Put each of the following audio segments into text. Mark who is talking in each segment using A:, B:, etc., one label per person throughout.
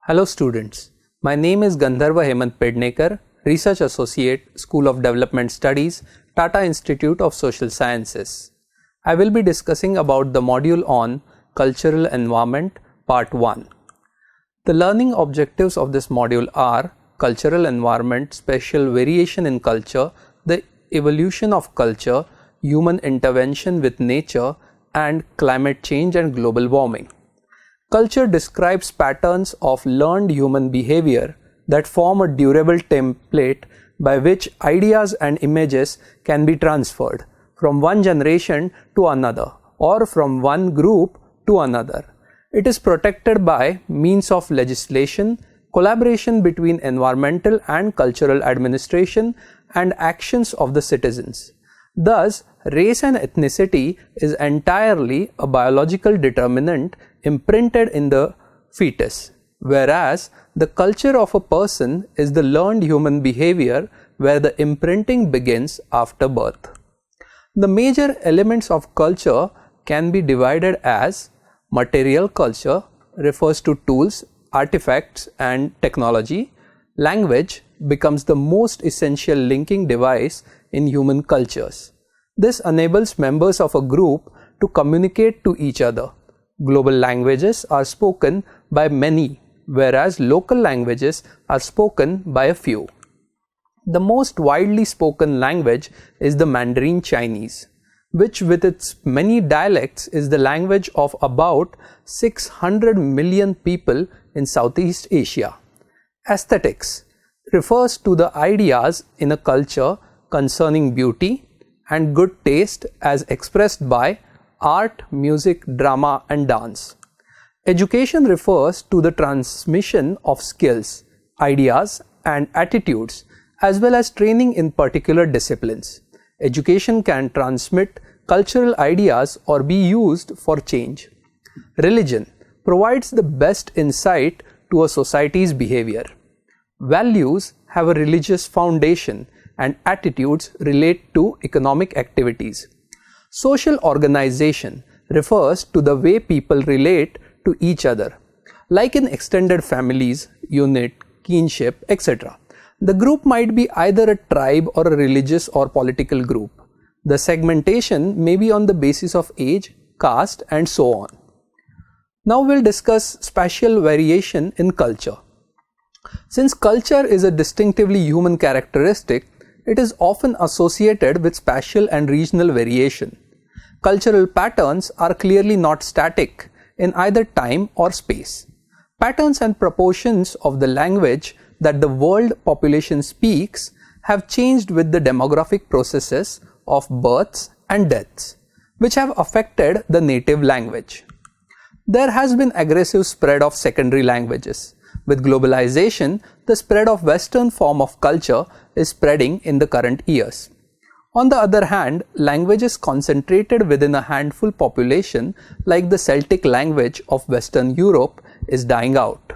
A: Hello students, my name is Gandharva Hemant Pednekar, Research Associate, School of Development Studies, Tata Institute of Social Sciences. I will be discussing about the module on Cultural Environment, Part 1. The learning objectives of this module are Cultural Environment, Spatial Variation in Culture, the Evolution of Culture, Human Intervention with Nature, and Climate Change and Global Warming. Culture describes patterns of learned human behavior that form a durable template by which ideas and images can be transferred from one generation to another or from one group to another. It is protected by means of legislation, collaboration between environmental and cultural administration, and actions of the citizens. Thus, race and ethnicity is entirely a biological determinant imprinted in the fetus, whereas the culture of a person is the learned human behavior where the imprinting begins after birth. The major elements of culture can be divided as material culture refers to tools, artifacts, and technology. Language becomes the most essential linking device in human cultures. This enables members of a group to communicate to each other. Global languages are spoken by many, whereas local languages are spoken by a few. The most widely spoken language is the Mandarin Chinese, which with its many dialects is the language of about 600 million people in Southeast Asia. Aesthetics refers to the ideas in a culture concerning beauty and good taste as expressed by art, music, drama, and dance. Education refers to the transmission of skills, ideas, and attitudes, as well as training in particular disciplines. Education can transmit cultural ideas or be used for change. Religion provides the best insight to a society's behavior. Values have a religious foundation, and attitudes relate to economic activities. Social organization refers to the way people relate to each other, like in extended families, unit, kinship, etc. The group might be either a tribe or a religious or political group. The segmentation may be on the basis of age, caste, and so on. Now we'll discuss spatial variation in culture. Since culture is a distinctively human characteristic, it is often associated with spatial and regional variation. Cultural patterns are clearly not static in either time or space. Patterns and proportions of the language that the world population speaks have changed with the demographic processes of births and deaths, which have affected the native language. There has been aggressive spread of secondary languages. With globalization, the spread of Western form of culture is spreading in the current years. On the other hand, languages concentrated within a handful population, like the Celtic language of Western Europe, is dying out.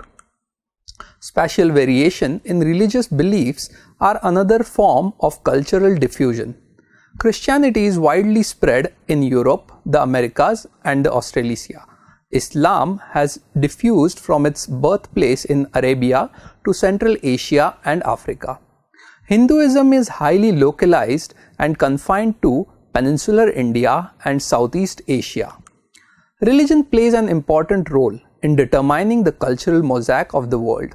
A: Spatial variation in religious beliefs are another form of cultural diffusion. Christianity is widely spread in Europe, the Americas, and Australasia. Islam has diffused from its birthplace in Arabia to Central Asia and Africa. Hinduism is highly localized and confined to peninsular India and Southeast Asia. Religion plays an important role in determining the cultural mosaic of the world.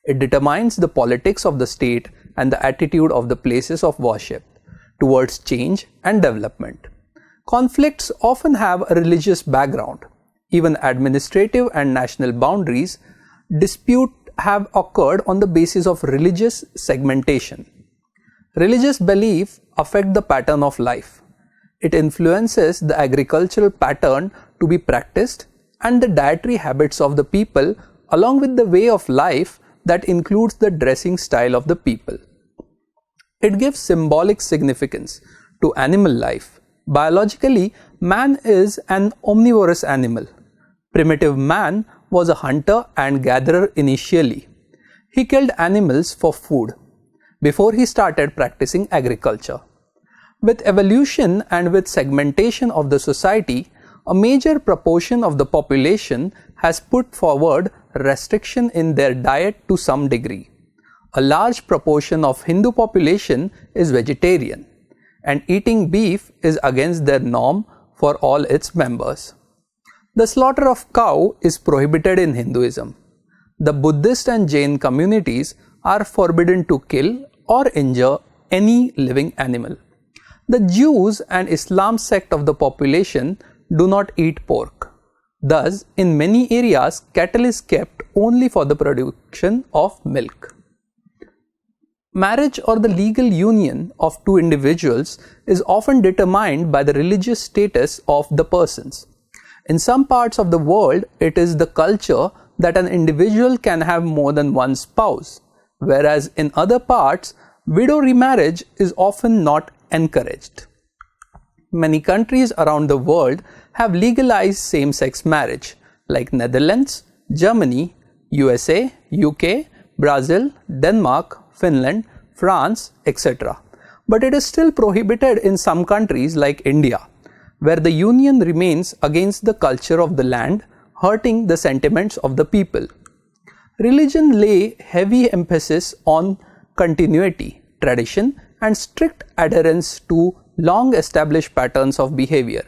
A: It determines the politics of the state and the attitude of the places of worship towards change and development. Conflicts often have a religious background. Even administrative and national boundaries dispute have occurred on the basis of religious segmentation. Religious belief affect the pattern of life. It influences the agricultural pattern to be practiced and the dietary habits of the people, along with the way of life that includes the dressing style of the people. It gives symbolic significance to animal life. Biologically, man is an omnivorous animal. Primitive man was a hunter and gatherer initially. He killed animals for food before he started practicing agriculture. With evolution and with segmentation of the society, a major proportion of the population has put forward restriction in their diet to some degree. A large proportion of Hindu population is vegetarian, and eating beef is against their norm for all its members. The slaughter of cow is prohibited in Hinduism. The Buddhist and Jain communities are forbidden to kill or injure any living animal. The Jews and Islam sect of the population do not eat pork. Thus, in many areas, cattle is kept only for the production of milk. Marriage or the legal union of two individuals is often determined by the religious status of the persons. In some parts of the world, it is the culture that an individual can have more than one spouse, whereas in other parts, widow remarriage is often not encouraged. Many countries around the world have legalized same-sex marriage, like Netherlands, Germany, USA, UK, Brazil, Denmark, Finland, France, etc. But it is still prohibited in some countries like India, where the union remains against the culture of the land, hurting the sentiments of the people. Religion lay heavy emphasis on continuity, tradition, and strict adherence to long-established patterns of behavior.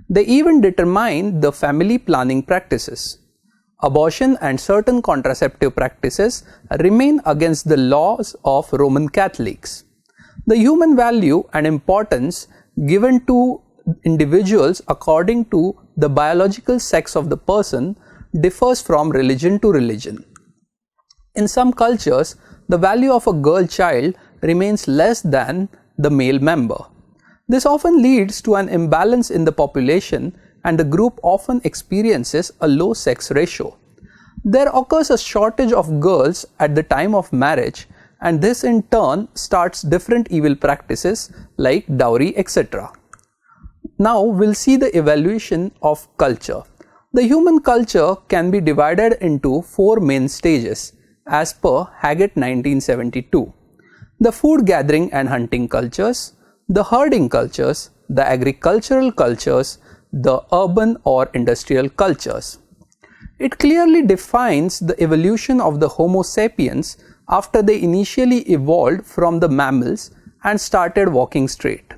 A: They even determine the family planning practices. Abortion and certain contraceptive practices remain against the laws of Roman Catholics. The human value and importance given to individuals according to the biological sex of the person differs from religion to religion. In some cultures, the value of a girl child remains less than the male member. This often leads to an imbalance in the population, and the group often experiences a low sex ratio. There occurs a shortage of girls at the time of marriage, and this in turn starts different evil practices like dowry, etc. Now we'll see the evaluation of culture. The human culture can be divided into four main stages as per Haggett 1972. The food gathering and hunting cultures, the herding cultures, the agricultural cultures, the urban or industrial cultures. It clearly defines the evolution of the Homo sapiens after they initially evolved from the mammals and started walking straight.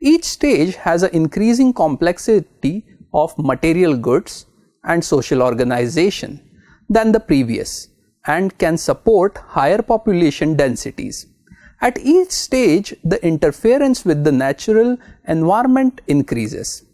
A: Each stage has an increasing complexity of material goods and social organization than the previous and can support higher population densities. At each stage, the interference with the natural environment increases.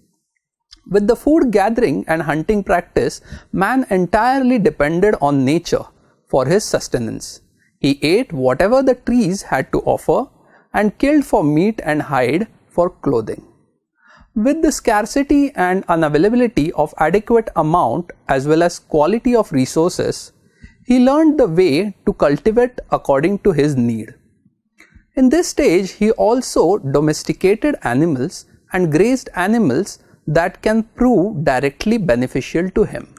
A: With the food gathering and hunting practice, man entirely depended on nature for his sustenance. He ate whatever the trees had to offer and killed for meat and hide for clothing. With the scarcity and unavailability of adequate amount as well as quality of resources, he learned the way to cultivate according to his need. In this stage, he also domesticated animals and grazed animals that can prove directly beneficial to him.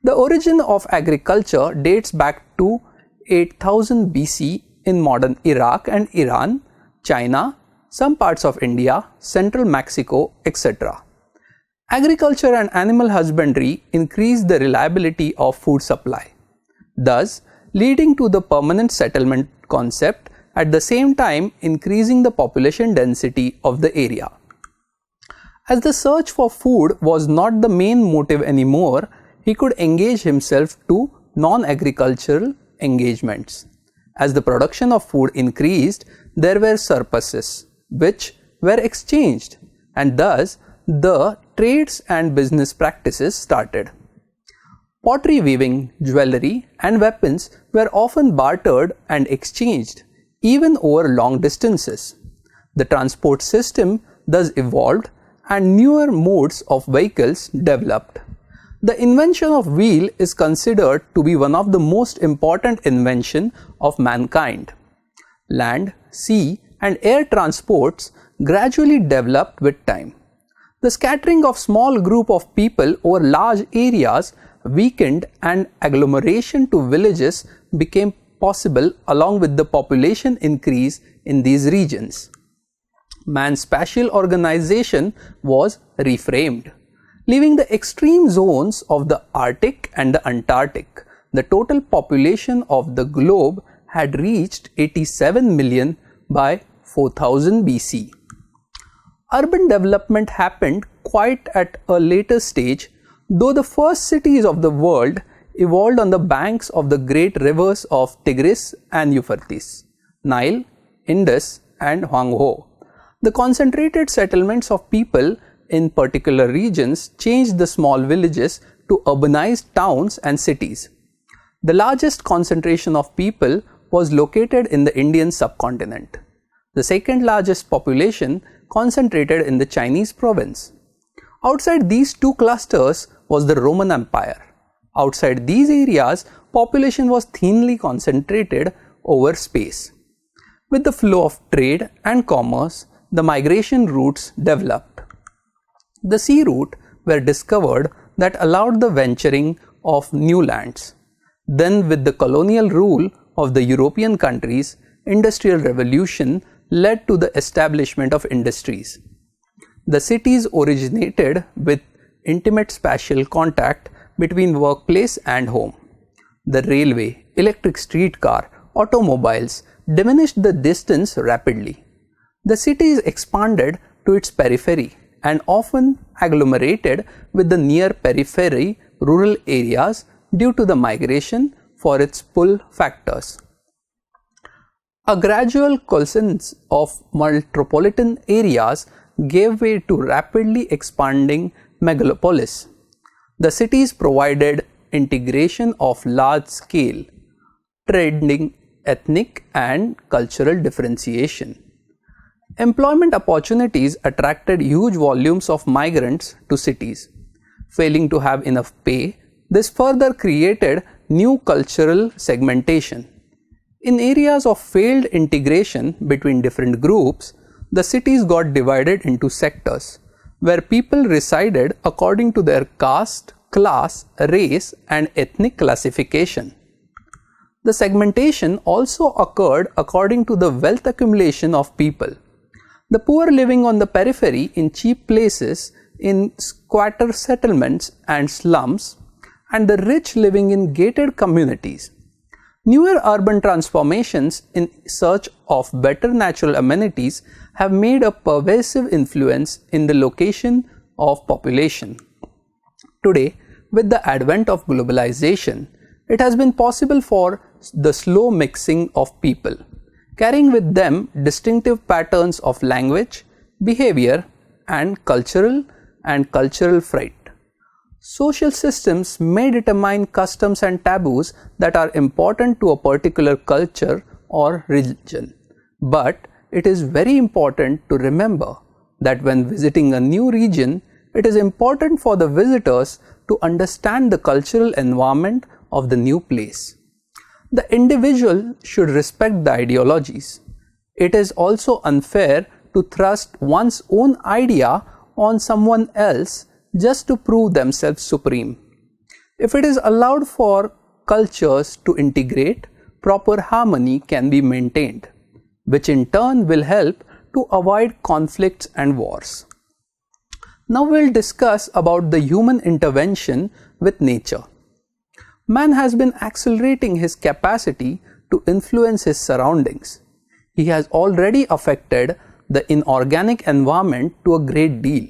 A: The origin of agriculture dates back to 8000 BC in modern Iraq and Iran, China, some parts of India, central Mexico, etc. Agriculture and animal husbandry increased the reliability of food supply, thus leading to the permanent settlement concept, at the same time increasing the population density of the area. As the search for food was not the main motive anymore, he could engage himself to non-agricultural engagements. As the production of food increased, there were surpluses, which were exchanged, and thus the trades and business practices started. Pottery weaving, jewelry, and weapons were often bartered and exchanged, even over long distances. The transport system thus evolved and newer modes of vehicles developed. The invention of wheel is considered to be one of the most important inventions of mankind. Land, sea, and air transports gradually developed with time. The scattering of small group of people over large areas weakened and agglomeration to villages became possible along with the population increase in these regions. Man's spatial organization was reframed. Leaving the extreme zones of the Arctic and the Antarctic, the total population of the globe had reached 87 million by 4000 BC. Urban development happened quite at a later stage, though the first cities of the world evolved on the banks of the great rivers of Tigris and Euphrates, Nile, Indus, and Huanghe. The concentrated settlements of people in particular regions changed the small villages to urbanized towns and cities. The largest concentration of people was located in the Indian subcontinent. The second largest population concentrated in the Chinese province. Outside these two clusters was the Roman Empire. Outside these areas, population was thinly concentrated over space. With the flow of trade and commerce, the migration routes developed. The sea route were discovered that allowed the venturing of new lands. Then, with the colonial rule of the European countries, industrial revolution led to the establishment of industries. The cities originated with intimate spatial contact between workplace and home. The railway, electric streetcar, automobiles diminished the distance rapidly. The cities expanded to its periphery and often agglomerated with the near periphery rural areas due to the migration for its pull factors. A gradual coalescence of metropolitan areas gave way to rapidly expanding megalopolis. The cities provided integration of large scale, trending ethnic and cultural differentiation. Employment opportunities attracted huge volumes of migrants to cities. Failing to have enough pay, this further created new cultural segmentation. In areas of failed integration between different groups, the cities got divided into sectors, where people resided according to their caste, class, race, and ethnic classification. The segmentation also occurred according to the wealth accumulation of people. The poor living on the periphery in cheap places in squatter settlements and slums, and the rich living in gated communities. Newer urban transformations in search of better natural amenities have made a pervasive influence in the location of population. Today, with the advent of globalization, it has been possible for the slow mixing of people, carrying with them distinctive patterns of language, behavior, and cultural freight. Social systems may determine customs and taboos that are important to a particular culture or religion. But it is very important to remember that when visiting a new region, it is important for the visitors to understand the cultural environment of the new place. The individual should respect the ideologies. It is also unfair to thrust one's own idea on someone else just to prove themselves supreme. If it is allowed for cultures to integrate, proper harmony can be maintained, which in turn will help to avoid conflicts and wars. Now we'll discuss about the human intervention with nature. Man has been accelerating his capacity to influence his surroundings. He has already affected the inorganic environment to a great deal.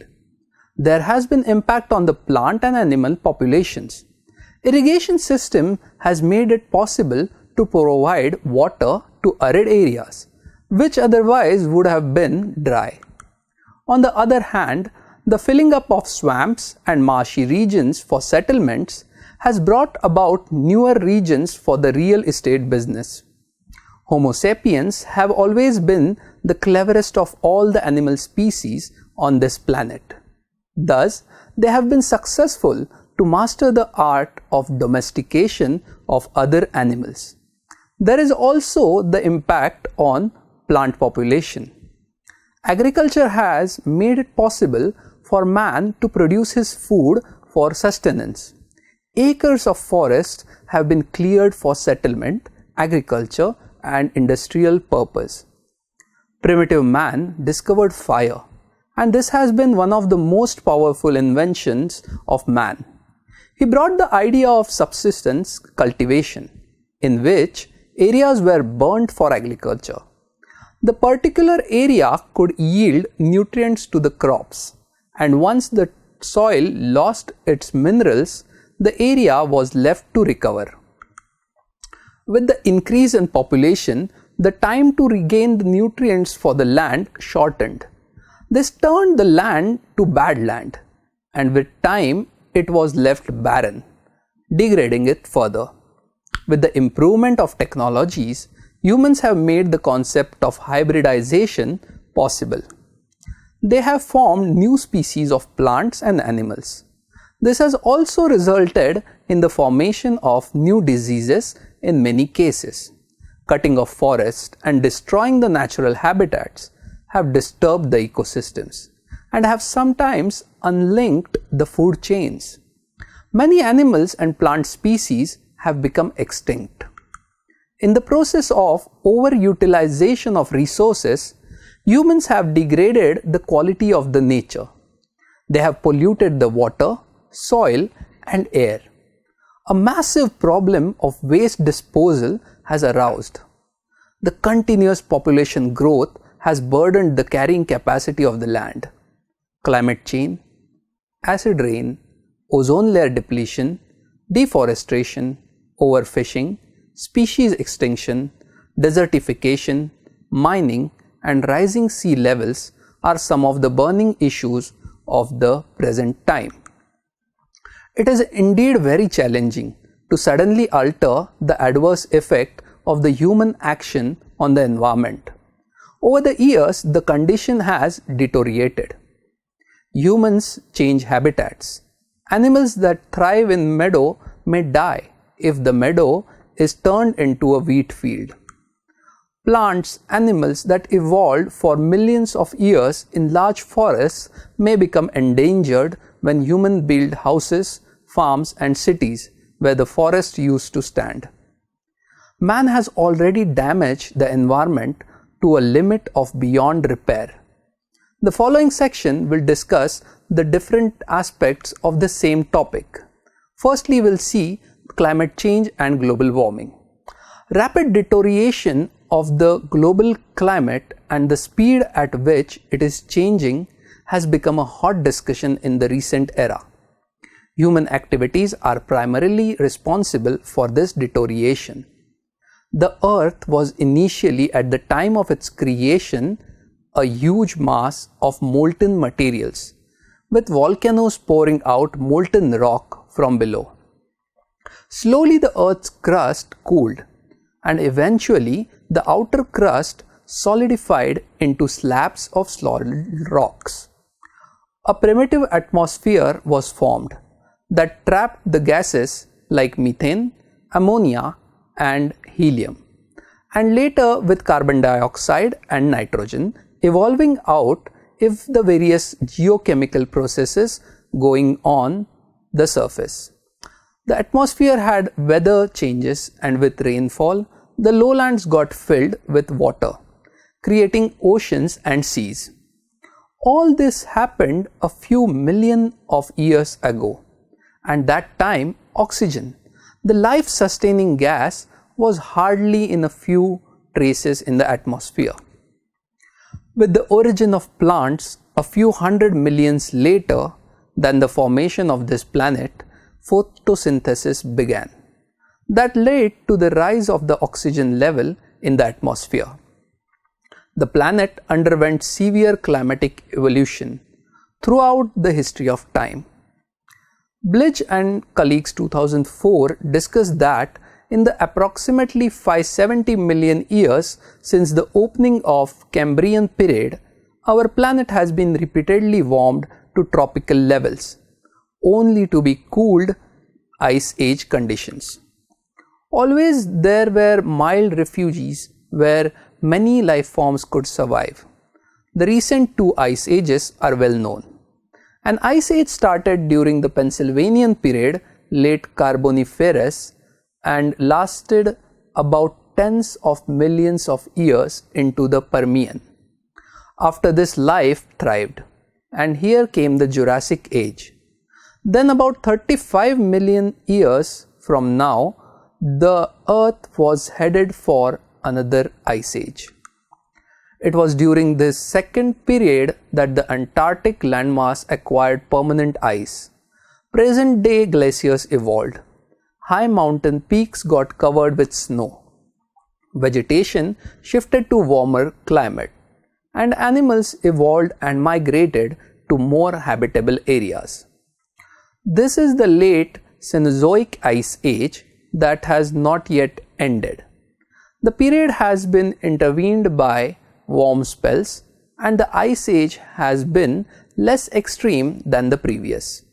A: There has been impact on the plant and animal populations. Irrigation system has made it possible to provide water to arid areas, which otherwise would have been dry. On the other hand, the filling up of swamps and marshy regions for settlements has brought about newer regions for the real estate business. Homo sapiens have always been the cleverest of all the animal species on this planet. Thus, they have been successful to master the art of domestication of other animals. There is also the impact on plant population. Agriculture has made it possible for man to produce his food for sustenance. Acres of forest have been cleared for settlement, agriculture, and industrial purpose. Primitive man discovered fire, and this has been one of the most powerful inventions of man. He brought the idea of subsistence cultivation, in which areas were burnt for agriculture. The particular area could yield nutrients to the crops, and once the soil lost its minerals, the area was left to recover. With the increase in population, the time to regain the nutrients for the land shortened. This turned the land to bad land, and with time it was left barren, degrading it further. With the improvement of technologies, humans have made the concept of hybridization possible. They have formed new species of plants and animals. This has also resulted in the formation of new diseases in many cases. Cutting of forests and destroying the natural habitats have disturbed the ecosystems and have sometimes unlinked the food chains. Many animals and plant species have become extinct. In the process of overutilization of resources, humans have degraded the quality of the nature. They have polluted the water, soil, and air. A massive problem of waste disposal has aroused. The continuous population growth has burdened the carrying capacity of the land. Climate change, acid rain, ozone layer depletion, deforestation, overfishing, species extinction, desertification, mining, and rising sea levels are some of the burning issues of the present time. It is indeed very challenging to suddenly alter the adverse effect of the human action on the environment. Over the years, the condition has deteriorated. Humans change habitats. Animals that thrive in meadow may die if the meadow is turned into a wheat field. Plants, animals that evolved for millions of years in large forests may become endangered when humans build houses, farms, and cities where the forest used to stand. Man has already damaged the environment to a limit of beyond repair. The following section will discuss the different aspects of the same topic. Firstly, we'll see climate change and global warming. Rapid deterioration of the global climate and the speed at which it is changing has become a hot discussion in the recent era. Human activities are primarily responsible for this deterioration. The Earth was initially, at the time of its creation, a huge mass of molten materials, with volcanoes pouring out molten rock from below. Slowly the Earth's crust cooled, and eventually the outer crust solidified into slabs of solid rocks. A primitive atmosphere was formed that trapped the gases like methane, ammonia, and helium, and later with carbon dioxide and nitrogen evolving out if the various geochemical processes going on the surface. The atmosphere had weather changes, and with rainfall, the lowlands got filled with water, creating oceans and seas. All this happened a few million of years ago, and that time oxygen, the life-sustaining gas, was hardly in a few traces in the atmosphere. With the origin of plants a few hundred millions later than the formation of this planet, photosynthesis began. That led to the rise of the oxygen level in the atmosphere. The planet underwent severe climatic evolution throughout the history of time. Blige and colleagues 2004 discussed that in the approximately 570 million years since the opening of Cambrian period, our planet has been repeatedly warmed to tropical levels, only to be cooled ice age conditions. Always there were mild refuges where many life forms could survive. The recent two ice ages are well known. An ice age started during the Pennsylvanian period, late Carboniferous, and lasted about tens of millions of years into the Permian. After this, life thrived. and here came the Jurassic Age. Then about 35 million years from now, the Earth was headed for another ice age. It was during this second period that the Antarctic landmass acquired permanent ice. Present-day glaciers evolved. High mountain peaks got covered with snow. Vegetation shifted to warmer climate, and animals evolved and migrated to more habitable areas. This is the late Cenozoic Ice Age that has not yet ended. The period has been intervened by warm spells, and the Ice Age has been less extreme than the previous.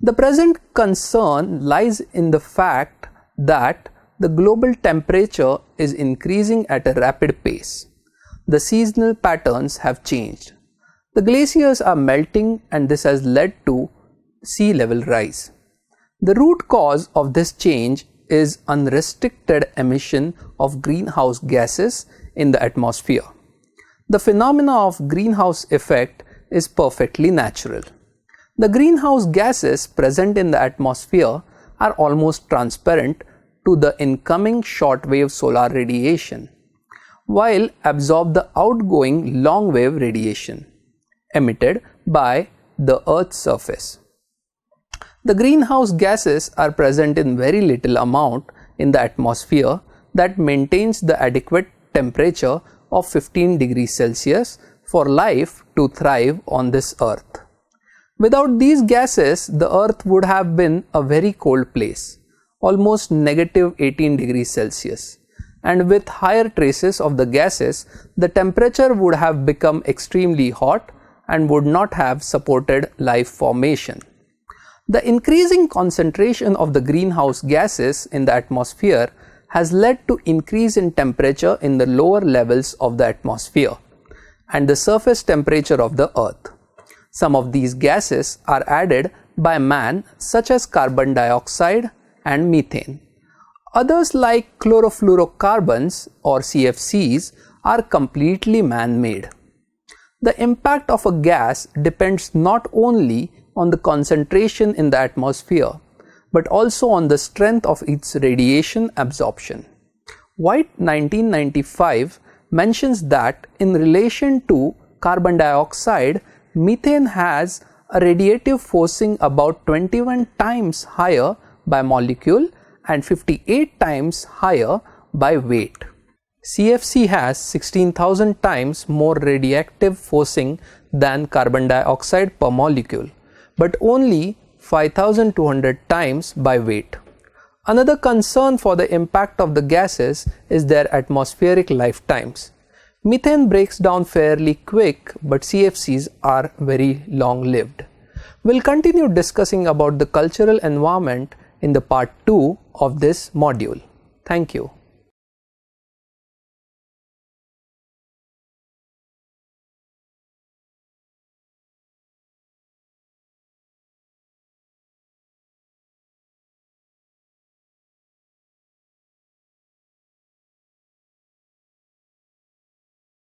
A: The present concern lies in the fact that the global temperature is increasing at a rapid pace. The seasonal patterns have changed. The glaciers are melting, and this has led to sea level rise. The root cause of this change is unrestricted emission of greenhouse gases in the atmosphere. The phenomena of greenhouse effect is perfectly natural. The greenhouse gases present in the atmosphere are almost transparent to the incoming short-wave solar radiation, while absorb the outgoing long-wave radiation emitted by the Earth's surface. The greenhouse gases are present in very little amount in the atmosphere that maintains the adequate temperature of 15 degrees Celsius for life to thrive on this Earth. Without these gases, the Earth would have been a very cold place, almost negative 18 degrees Celsius. And with higher traces of the gases, the temperature would have become extremely hot and would not have supported life formation. The increasing concentration of the greenhouse gases in the atmosphere has led to increase in temperature in the lower levels of the atmosphere and the surface temperature of the Earth. Some of these gases are added by man, such as carbon dioxide and methane. Others like chlorofluorocarbons or CFCs are completely man-made. The impact of a gas depends not only on the concentration in the atmosphere, but also on the strength of its radiation absorption. White 1995 mentions that in relation to carbon dioxide, methane has a radiative forcing about 21 times higher by molecule and 58 times higher by weight. CFC has 16,000 times more radioactive forcing than carbon dioxide per molecule, but only 5,200 times by weight. Another concern for the impact of the gases is their atmospheric lifetimes. Methane breaks down fairly quick, but CFCs are very long-lived. We'll continue discussing about the cultural environment in the part 2 of this module. Thank you.